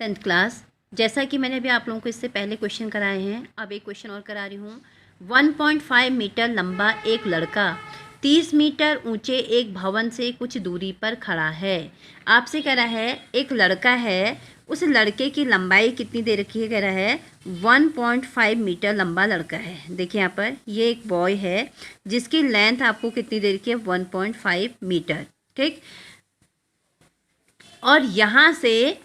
10th class. जैसा कि मैंने अभी आप लोगों को इससे पहले क्वेश्चन कराए हैं, अब एक क्वेश्चन और करा रही हूँ। 1.5 मीटर लंबा एक लड़का 30 मीटर ऊंचे एक भवन से कुछ दूरी पर खड़ा है। आपसे कह रहा है एक लड़का है, उस लड़के की लंबाई कितनी दे रखी है। कह रहा है 1.5 मीटर लंबा लड़का है। देखिए यहाँ पर ये एक बॉय है जिसकी लेंथ आपको कितनी दे रखी है 1.5 मीटर। ठीक, और यहाँ से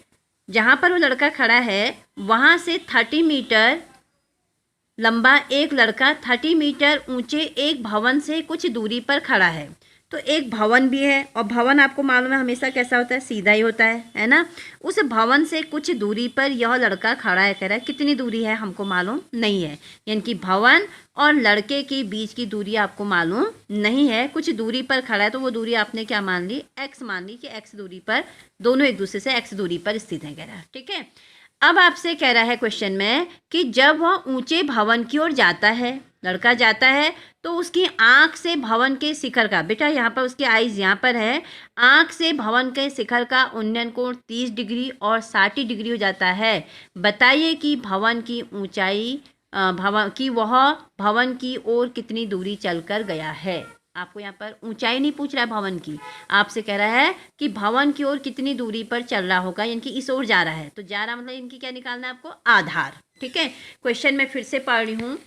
जहाँ पर वो लड़का खड़ा है वहाँ से 30 मीटर लंबा एक लड़का 30 मीटर ऊंचे एक भवन से कुछ दूरी पर खड़ा है। तो एक भवन भी है, और भवन आपको मालूम है हमेशा कैसा होता है, सीधा ही होता है ना। उस भवन से कुछ दूरी पर यह लड़का खड़ा है। कह रहा है कितनी दूरी है हमको मालूम नहीं है, यानी कि भवन और लड़के के बीच की दूरी आपको मालूम नहीं है। कुछ दूरी पर खड़ा है तो वो दूरी आपने क्या मान ली, एक्स मान ली, कि एक्स दूरी पर दोनों एक दूसरे से एक्स दूरी पर स्थित है। कह रहा है ठीक है। अब आपसे कह रहा है क्वेश्चन में कि जब वह ऊंचे भवन की ओर जाता है, लड़का जाता है, तो उसकी आंख से भवन के शिखर का, बेटा यहाँ पर उसकी आईज यहाँ पर है, आंख से भवन के शिखर का उन्नयन कोण 30 डिग्री और 60 डिग्री हो जाता है। बताइए कि भवन की ऊंचाई वह भवन की ओर कितनी दूरी चलकर गया है। आपको यहाँ पर ऊंचाई नहीं पूछ रहा है भवन की, आपसे कह रहा है कि भवन की ओर कितनी दूरी पर चल रहा होगा, यानी कि इस ओर जा रहा है। तो जा रहा मतलब इनकी क्या निकालना है आपको, आधार। ठीक है, क्वेश्चन में फिर से पढ़ रही हूँ।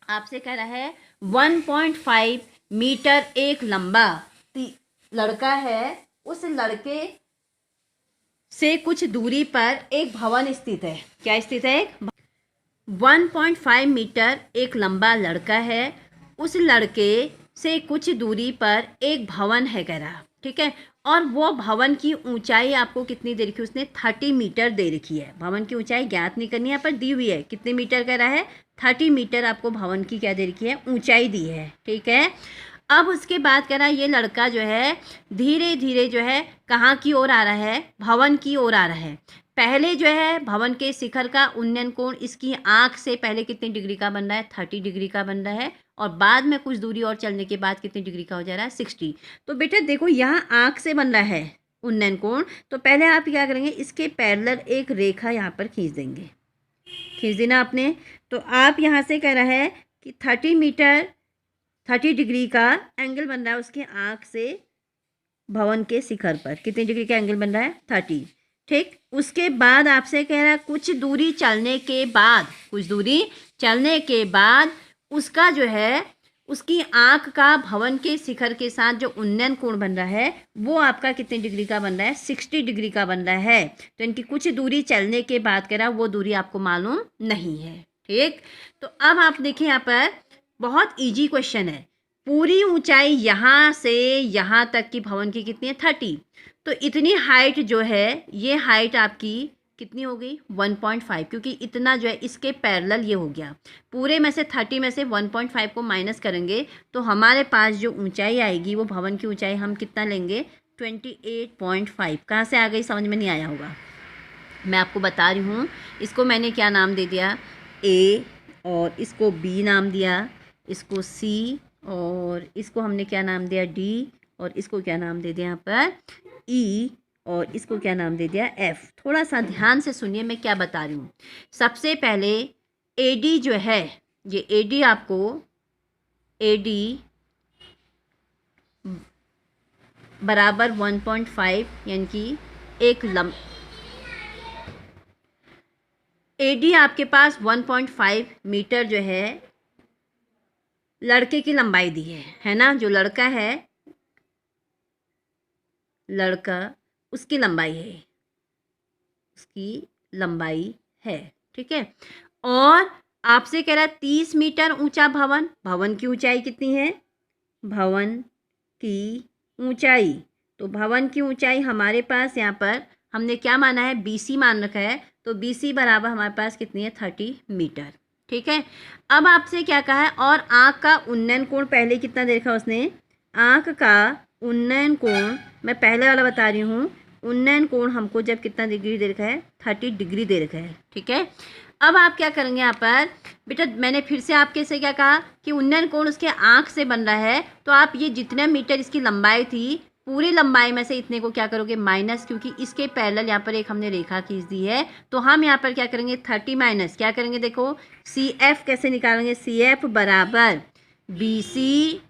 आपसे कह रहा है 1.5 मीटर एक लंबा लड़का है, उस लड़के से कुछ दूरी पर एक भवन स्थित है। क्या स्थित है? 1.5 मीटर एक लंबा लड़का है, उस लड़के से कुछ दूरी पर एक भवन है कह रहा। ठीक है, और वो भवन की ऊंचाई आपको कितनी दे रखी है, उसने 30 मीटर दे रखी है। भवन की ऊंचाई ज्ञात नहीं करनी है, यहाँ पर दी हुई है कितने मीटर कह रहा है, 30 मीटर आपको भवन की क्या दे रखी है, ऊंचाई दी है। ठीक है, अब उसके बाद कह रहा है ये लड़का जो है धीरे धीरे जो है कहाँ की ओर आ रहा है, भवन की ओर आ रहा है। पहले जो है भवन के शिखर का उन्नयन कोण इसकी आंख से पहले कितने डिग्री का बन रहा है, 30 डिग्री का बन रहा है, और बाद में कुछ दूरी और चलने के बाद कितनी डिग्री का हो जा रहा है, 60। तो बेटा देखो यहाँ आंख से बन रहा है उन्नयन कोण, तो पहले आप क्या करेंगे, इसके पैरेलल एक रेखा यहाँ पर खींच देंगे, खींच देना आपने। तो आप यहाँ से कह रहा है कि 30 डिग्री का एंगल बन रहा है उसके आंख से भवन के शिखर पर। कितने डिग्री का एंगल बन रहा है, 30। ठीक, उसके बाद आपसे कह रहा है कुछ दूरी चलने के बाद, कुछ दूरी चलने के बाद उसका जो है, उसकी आंख का भवन के शिखर के साथ जो उन्नयन कोण बन रहा है वो आपका कितने डिग्री का बन रहा है, 60 डिग्री का बन रहा है। तो इनकी कुछ दूरी चलने के बाद कह रहा है वो दूरी आपको मालूम नहीं है। ठीक, तो अब आप देखिए यहाँ पर बहुत इजी क्वेश्चन है। पूरी ऊंचाई यहाँ से यहाँ तक की भवन की कितनी है, 30। तो इतनी हाइट जो है, ये हाइट आपकी कितनी हो गई, 1.5, क्योंकि इतना जो है इसके पैरेलल ये हो गया। पूरे में से 30 में से 1.5 को माइनस करेंगे तो हमारे पास जो ऊंचाई आएगी वो भवन की ऊंचाई हम कितना लेंगे, 28.5। कहाँ से आ गई, समझ में नहीं आया होगा, मैं आपको बता रही हूँ। इसको मैंने क्या नाम दे दिया, ए, और इसको बी नाम दिया, इसको सी, और इसको हमने क्या नाम दिया, डी, और इसको क्या नाम दे दिया यहाँ पर, ई, और इसको क्या नाम दे दिया, एफ। थोड़ा सा ध्यान से सुनिए मैं क्या बता रही हूँ। सबसे पहले एडी जो है, ये एडी आपको, एडी बराबर 1.5, यानी कि एक एडी आपके पास 1.5 मीटर जो है लड़के की लंबाई दी है ना। जो लड़का है, लड़का, उसकी लंबाई है, उसकी लंबाई है। ठीक है, और आपसे कह रहा है 30 मीटर ऊंचा भवन, भवन की ऊंचाई कितनी है, भवन की ऊंचाई, तो भवन की ऊंचाई हमारे पास यहाँ पर हमने क्या माना है, BC मान रखा है, तो BC बराबर हमारे पास कितनी है, 30 मीटर। ठीक है, अब आपसे क्या कहा है, और आँख का उन्नयन कोण पहले कितना दे रखा है उसने, आँख का उन्नयन कोण, मैं पहले वाला बता रही हूँ, उन्नयन कोण हमको जब कितना डिग्री दे रखा है, 30 डिग्री दे रखा है। ठीक है, अब आप क्या करेंगे यहाँ पर, बेटा मैंने फिर से आपके से क्या कहा कि उन्नयन कोण उसके आँख से बन रहा है, तो आप ये जितने मीटर इसकी लंबाई थी पूरी लंबाई में से इतने को क्या करोगे माइनस, क्योंकि इसके पैरेलल यहाँ पर एक हमने रेखा खींच दी है, तो हम यहाँ पर क्या करेंगे 30 माइनस क्या करेंगे, देखो सी एफ कैसे निकालेंगे, सी एफ बराबर B C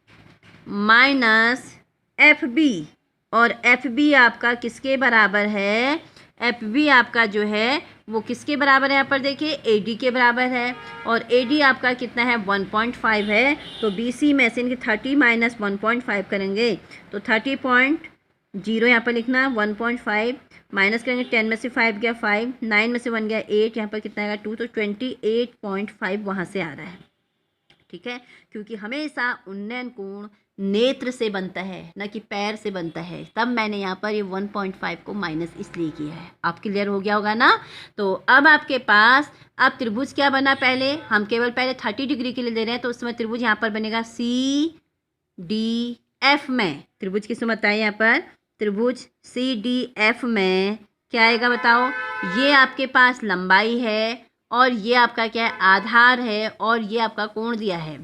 minus F B, और एफ बी आपका किसके बराबर है, एफ बी आपका जो है वो किसके बराबर है, यहाँ पर देखिए ए डी के बराबर है, और ए डी आपका कितना है 1.5 है, तो बी सी में से इनके 30 माइनस 1.5 करेंगे तो 30.0 यहाँ पर लिखना, 1.5 माइनस करेंगे 10 में से 5 गया 5, 9 में से 1 गया 8, यहाँ पर कितना आएगा 2, तो 28.5 वहाँ से आ रहा है। ठीक है, क्योंकि हमेशा उन्नयन कोण नेत्र से बनता है ना कि पैर से बनता है, तब मैंने यहाँ पर ये 1.5 को माइनस इसलिए किया है। आप क्लियर हो गया होगा ना। तो अब आपके पास अब त्रिभुज क्या बना, पहले हम केवल पहले 30 डिग्री के लिए ले रहे हैं, तो उस समय त्रिभुज यहाँ पर बनेगा सी डी एफ में। त्रिभुज किस में बताइए, यहाँ पर त्रिभुज सी डी एफ में क्या आएगा बताओ, ये आपके पास लंबाई है और ये आपका क्या है आधार है, और ये आपका कोण दिया है।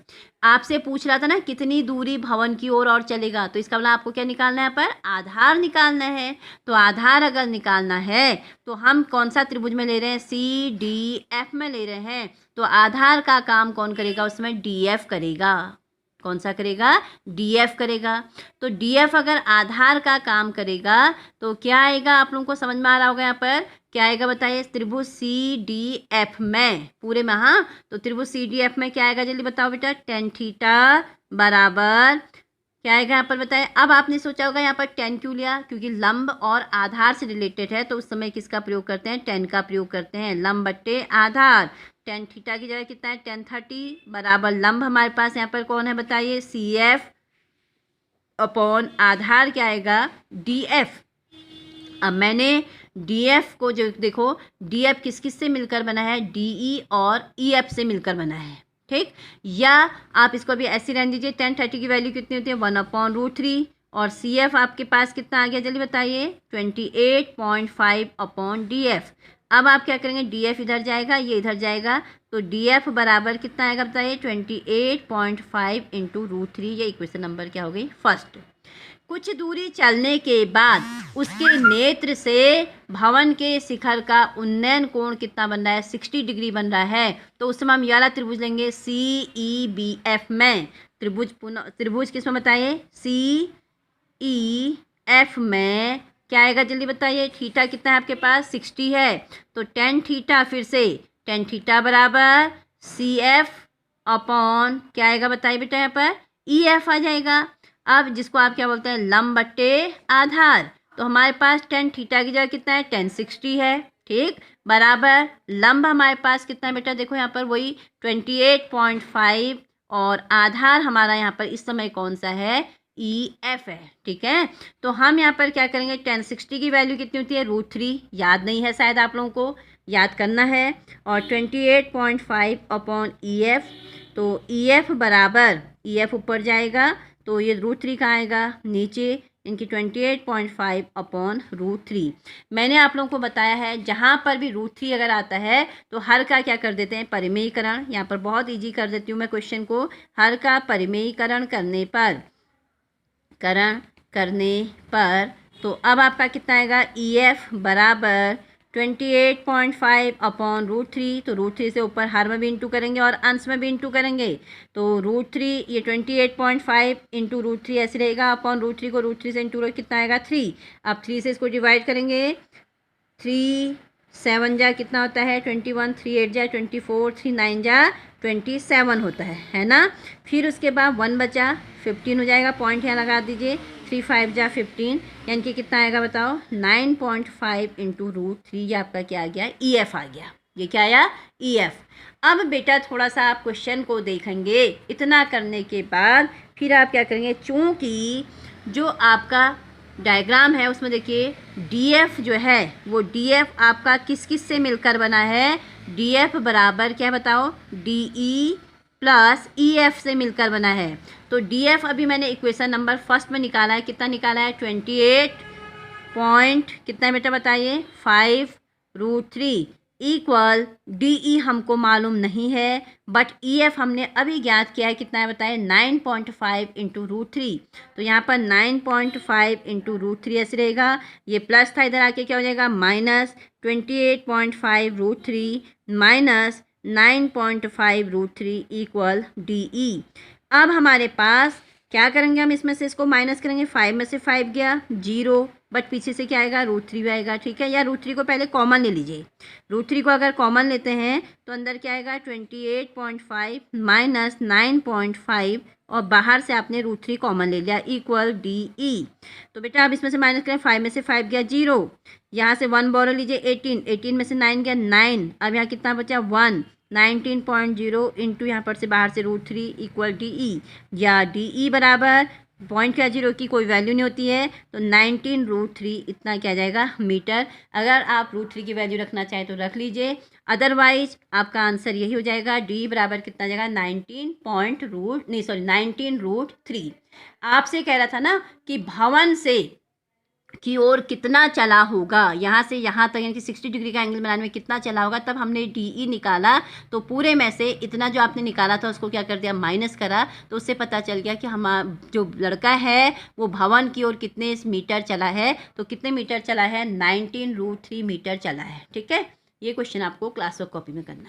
आपसे पूछ रहा था ना कितनी दूरी भवन की ओर और चलेगा, तो इसका मतलब आपको क्या निकालना है, यहाँ पर आधार निकालना है। तो आधार अगर निकालना है तो हम कौन सा त्रिभुज में ले रहे हैं, सी डी एफ में ले रहे हैं, तो आधार का काम कौन करेगा, उसमें डी एफ करेगा। कौन सा करेगा, डीएफ करेगा। तो डीएफ अगर आधार का काम करेगा तो क्या आएगा, आप लोगों को समझ में आ रहा होगा यहाँ पर क्या आएगा बताइए, त्रिभुज सी डी एफ में पूरे में, हाँ तो त्रिभुज सी डी एफ में क्या आएगा जल्दी बताओ बेटा, tan थीटा बराबर क्या आएगा यहाँ पर बताएं। अब आपने सोचा होगा यहाँ पर tan क्यों लिया, क्योंकि लंब और आधार से रिलेटेड है, तो उस समय किसका प्रयोग करते हैं, tan का प्रयोग करते हैं, लंब बट्टे आधार। tan थीटा की जगह कितना है tan 30 बराबर लंब हमारे पास यहाँ पर कौन है बताइए, सी एफ अपॉन आधार क्या आएगा डी एफ। अब मैंने डी एफ को जो देखो, डी एफ किस किस से मिलकर बना है, डी ई और ई एफ से मिलकर बना है। ठीक, या आप इसको भी ऐसे रहने दीजिए, tan 30 की वैल्यू कितनी होती है 1/√3, और सी एफ आपके पास कितना आ गया जल्दी बताइए 28.5 अपॉन डी एफ। अब आप क्या करेंगे, डी एफ इधर जाएगा, ये इधर जाएगा, तो डी एफ बराबर कितना आएगा बताइए 28.5 इंटू √3। ये इक्वेशन नंबर क्या हो गई फर्स्ट। कुछ दूरी चलने के बाद उसके नेत्र से भवन के शिखर का उन्नयन कोण कितना बन रहा है, 60 डिग्री बन रहा है। तो उस समय हम ये वाला त्रिभुज लेंगे सी ई बी एफ में। त्रिभुज किस में बताइए, सी ई एफ में क्या आएगा जल्दी बताइए, थीटा कितना है आपके पास 60 है, तो tan थीटा, फिर से tan थीटा बराबर सी एफ अपॉन क्या आएगा बताइए बेटा, यहाँ पर ई एफ आ जाएगा। अब जिसको आप क्या बोलते हैं लंब बट्टे आधार, तो हमारे पास tan थीटा की जगह कितना है tan 60 है, ठीक, बराबर लंब हमारे पास कितना है बेटा, देखो यहाँ पर वही 28.5, और आधार हमारा यहाँ पर इस समय कौन सा है, ई एफ है। ठीक है, तो हम यहाँ पर क्या करेंगे, tan 60 की वैल्यू कितनी होती है √3, याद नहीं है शायद आप लोगों को, याद करना है, और 28.5 अपॉन ई एफ, तो ई एफ बराबर ई एफ ऊपर जाएगा तो ये √3 का आएगा, नीचे इनकी 28.5 अपॉन √3। मैंने आप लोगों को बताया है जहाँ पर भी √3 अगर आता है तो हर का क्या कर देते हैं परिमेयीकरण। यहाँ पर बहुत इजी कर देती हूँ मैं क्वेश्चन को, हर का परिमेयीकरण करने पर तो अब आपका कितना आएगा, ई एफ बराबर 28.5 अपॉन √3, तो √3 से ऊपर हर में भी इंटू करेंगे और अंश में भी इंटू करेंगे, तो √3 ये 28.5 इंटू √3 ऐसे रहेगा, अपॉन √3 को √3 से इंटू कितना आएगा 3। अब 3 से इसको डिवाइड करेंगे, 3 7 जा कितना होता है 21, 3 8 जा 24, 3 9 जा 27 होता है ना। फिर उसके बाद 1 बचा 15 हो जाएगा, पॉइंट यहाँ लगा दीजिए, 3 5 जा 15, यानी कि कितना आएगा बताओ 9.5 इंटू √3। ये आपका क्या आ गया, ई एफ आ गया। ये क्या आया, ई एफ। अब बेटा थोड़ा सा आप क्वेश्चन को देखेंगे, इतना करने के बाद फिर आप क्या करेंगे, चूँकि जो आपका डायग्राम है उसमें देखिए डीएफ जो है वो डीएफ आपका किस किस से मिलकर बना है, डीएफ बराबर क्या बताओ डीई प्लस ईएफ से मिलकर बना है। तो डीएफ अभी मैंने इक्वेशन नंबर फर्स्ट में निकाला है, कितना निकाला है 28 पॉइंट कितना बेटा बताइए 5 √3। इक्वल DE हमको मालूम नहीं है, बट EF हमने अभी ज्ञात किया है। कितना है बताए? 9.5 इंटू रूट थ्री। तो यहाँ पर 9.5 इंटू रूट थ्री ऐसे रहेगा, ये प्लस था, इधर आके क्या हो जाएगा? Minus 28.5 root three minus 9.5 root three equal DE। अब हमारे पास क्या करेंगे हम? इसमें से इसको माइनस करेंगे। 5 में से 5 गया 0, बट पीछे से क्या आएगा? रूट थ्री भी आएगा। ठीक है, या रूट थ्री को पहले कॉमन ले लीजिए। रूट थ्री को अगर कॉमन लेते हैं तो अंदर क्या आएगा? 28.5 माइनस 9.5, और बाहर से आपने रूट थ्री कॉमन ले लिया इक्वल DE। तो बेटा अब इसमें से माइनस करें। 5 में से 5 गया 0, यहाँ से 1 बोरो लीजिए 18 में से 9 गया 9, अब यहाँ कितना बचा? 1। 19.0 इंटू यहाँ पर से बाहर से रूट थ्री इक्वल DE, या DE बराबर पॉइंट क्या 0 की कोई वैल्यू नहीं होती है, तो 19 रूट थ्री इतना क्या जाएगा? मीटर। अगर आप रूट थ्री की वैल्यू रखना चाहें तो रख लीजिए, अदरवाइज आपका आंसर यही हो जाएगा। D बराबर कितना जाएगा? 19 रूट थ्री। आपसे कह रहा था ना कि भवन से की ओर कितना चला होगा, यहाँ से यहाँ तक यानी कि 60 डिग्री का एंगल बनाने में कितना चला होगा, तब हमने DE निकाला। तो पूरे में से इतना जो आपने निकाला था उसको क्या कर दिया? माइनस करा। तो उससे पता चल गया कि हम जो लड़का है वो भवन की ओर कितने मीटर चला है। तो कितने मीटर चला है? 19 रूट थ्री मीटर चला है। ठीक है, ये क्वेश्चन आपको क्लास वर्क कॉपी में करना है।